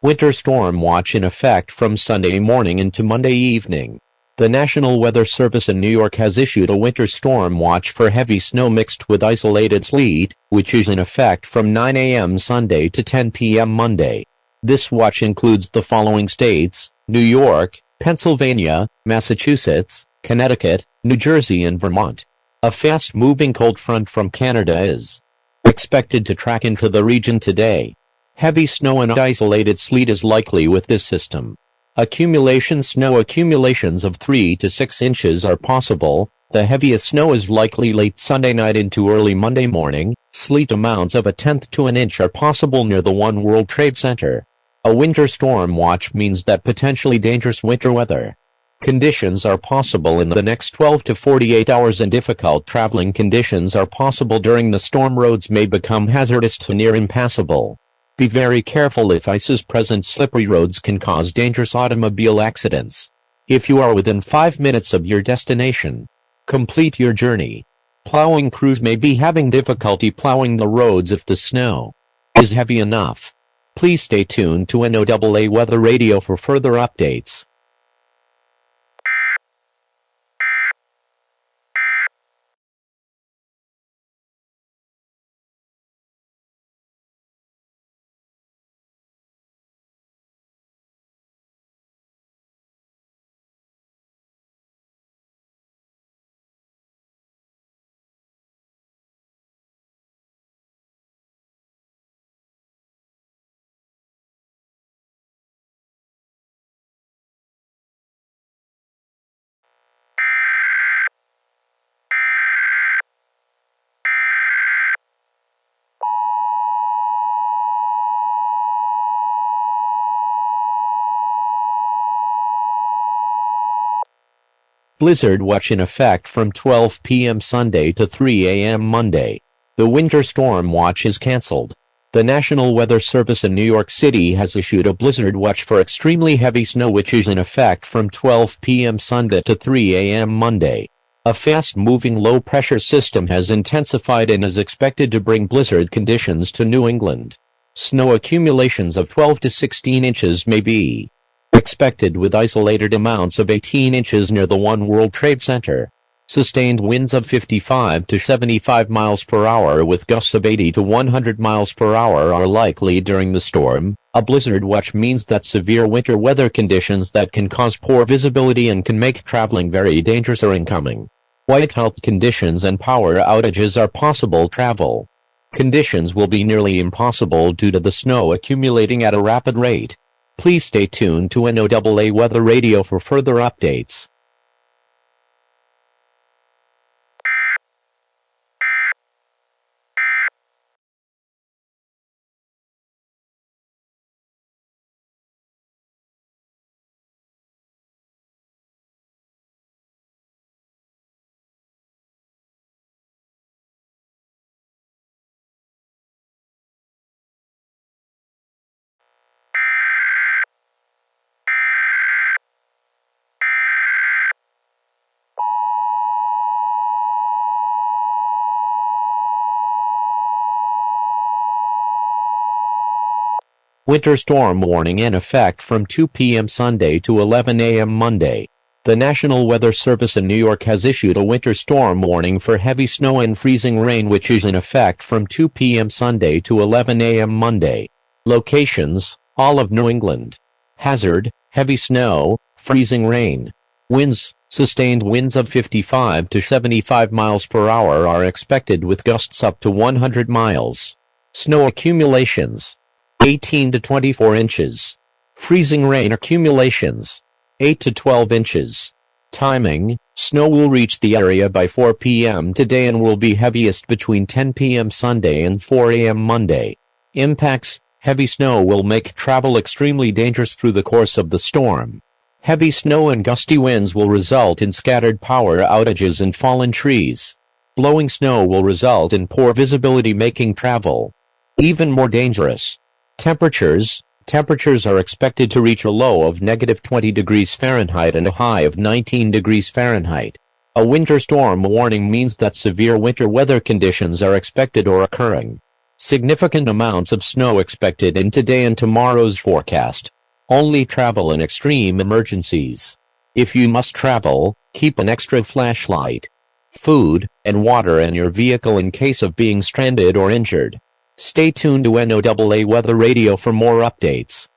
Winter storm watch in effect from Sunday morning into Monday evening. The National Weather Service in New York has issued a winter storm watch for heavy snow mixed with isolated sleet, which is in effect from 9 a.m. Sunday to 10 p.m. Monday. This watch includes the following states: New York, Pennsylvania, Massachusetts, Connecticut, New Jersey and Vermont. A fast-moving cold front from Canada is expected to track into the region today. Heavy snow and isolated sleet is likely with this system. Snow accumulations of 3 to 6 inches are possible. The heaviest snow is likely late Sunday night into early Monday morning. Sleet amounts of 1/10 to an inch are possible near the One World Trade Center. A winter storm watch means that potentially dangerous winter weather conditions are possible in the next 12 to 48 hours, and difficult traveling conditions are possible during the storm. Roads may become hazardous to near impassable. Be very careful if ice is present. Slippery roads can cause dangerous automobile accidents. If you are within 5 minutes of your destination, complete your journey. Plowing crews may be having difficulty plowing the roads if the snow is heavy enough. Please stay tuned to NOAA Weather Radio for further updates. Blizzard watch in effect from 12 p.m. Sunday to 3 a.m. Monday. The winter storm watch is canceled. The National Weather Service in New York City has issued a blizzard watch for extremely heavy snow, which is in effect from 12 p.m. Sunday to 3 a.m. Monday. A fast-moving low-pressure system has intensified and is expected to bring blizzard conditions to New England. Snow accumulations of 12 to 16 inches may be expected, with isolated amounts of 18 inches near the One World Trade Center. Sustained winds of 55 to 75 miles per hour with gusts of 80 to 100 miles per hour are likely during the storm. A blizzard watch means that severe winter weather conditions that can cause poor visibility and can make traveling very dangerous are incoming. Whiteout conditions and power outages are possible. Travel conditions will be nearly impossible due to the snow accumulating at a rapid rate. Please stay tuned to NOAA Weather Radio for further updates. Winter storm warning in effect from 2 p.m. Sunday to 11 a.m. Monday. The National Weather Service in New York has issued a winter storm warning for heavy snow and freezing rain, which is in effect from 2 p.m. Sunday to 11 a.m. Monday. Locations: all of New England. Hazard: heavy snow, freezing rain. Winds: sustained winds of 55 to 75 miles per hour are expected with gusts up to 100 miles. Snow accumulations: 18 to 24 inches. Freezing rain accumulations: 8 to 12 inches. Timing: snow will reach the area by 4 p.m. today and will be heaviest between 10 p.m. Sunday and 4 a.m. Monday. Impacts: heavy snow will make travel extremely dangerous through the course of the storm. Heavy snow and gusty winds will result in scattered power outages and fallen trees. Blowing snow will result in poor visibility, making travel even more dangerous. Temperatures are expected to reach a low of -20 degrees Fahrenheit and a high of 19 degrees Fahrenheit. A winter storm warning means that severe winter weather conditions are expected or occurring. Significant amounts of snow expected in today and tomorrow's forecast. Only travel in extreme emergencies. If you must travel, keep an extra flashlight, food, and water in your vehicle in case of being stranded or injured. Stay tuned to NOAA Weather Radio for more updates.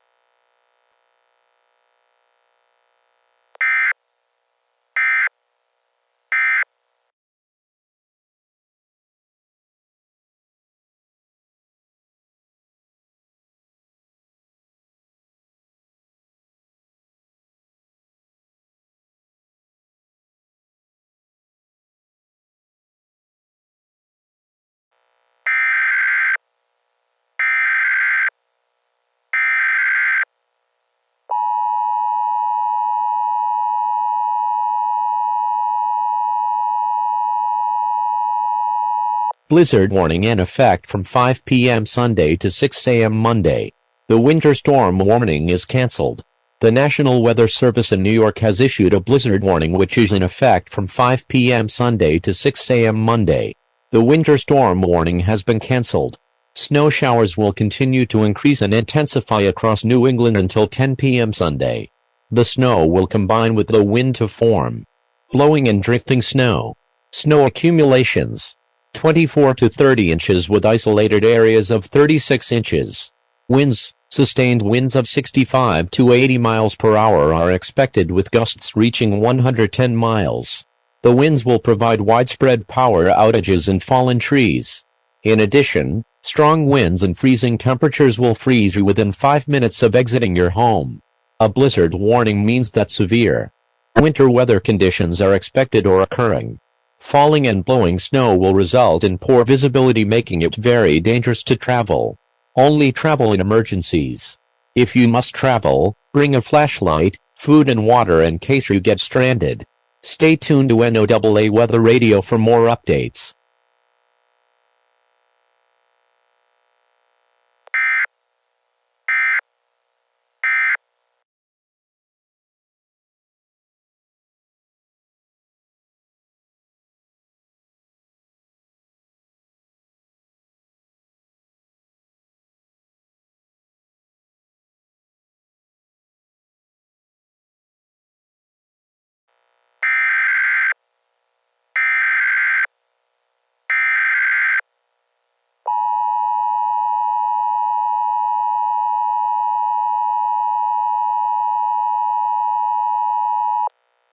Blizzard warning in effect from 5 p.m. Sunday to 6 a.m. Monday. The winter storm warning is canceled. The National Weather Service in New York has issued a blizzard warning which is in effect from 5 p.m. Sunday to 6 a.m. Monday. The winter storm warning has been canceled. Snow showers will continue to increase and intensify across New England until 10 p.m. Sunday. The snow will combine with the wind to form blowing and drifting snow. Snow accumulations 24 to 30 inches with isolated areas of 36 inches. Winds, sustained winds of 65 to 80 miles per hour are expected with gusts reaching 110 miles. The winds will provide widespread power outages and fallen trees. In addition, strong winds and freezing temperatures will freeze you within 5 minutes of exiting your home. A blizzard warning means that severe winter weather conditions are expected or occurring. Falling and blowing snow will result in poor visibility, making it very dangerous to travel. Only travel in emergencies. If you must travel, bring a flashlight, food and water in case you get stranded. Stay tuned to NOAA Weather Radio for more updates.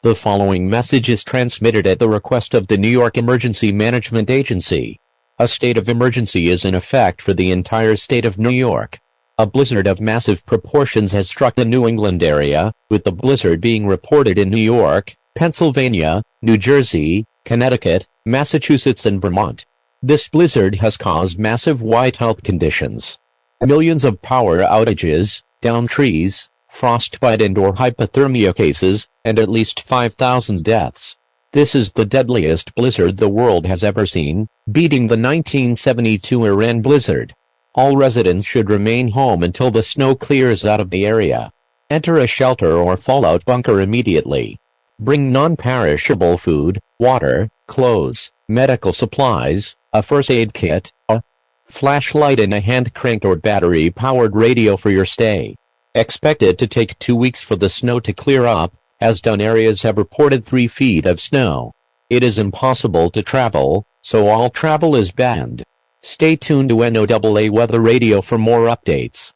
The following message is transmitted at the request of the New York Emergency Management Agency. A state of emergency is in effect for the entire state of New York. A blizzard of massive proportions has struck the New England area, with the blizzard being reported in New York, Pennsylvania, New Jersey, Connecticut, Massachusetts and Vermont. This blizzard has caused massive whiteout conditions, millions of power outages, downed trees, frostbite and/or hypothermia cases, and at least 5,000 deaths. This is the deadliest blizzard the world has ever seen, beating the 1972 Iran blizzard. All residents should remain home until the snow clears out of the area. Enter a shelter or fallout bunker immediately. Bring non-perishable food, water, clothes, medical supplies, a first aid kit, a flashlight and a hand-cranked or battery-powered radio for your stay. Expect it to take 2 weeks for the snow to clear up, as done areas have reported 3 feet of snow. It is impossible to travel, so all travel is banned. Stay tuned to NOAA Weather Radio for more updates.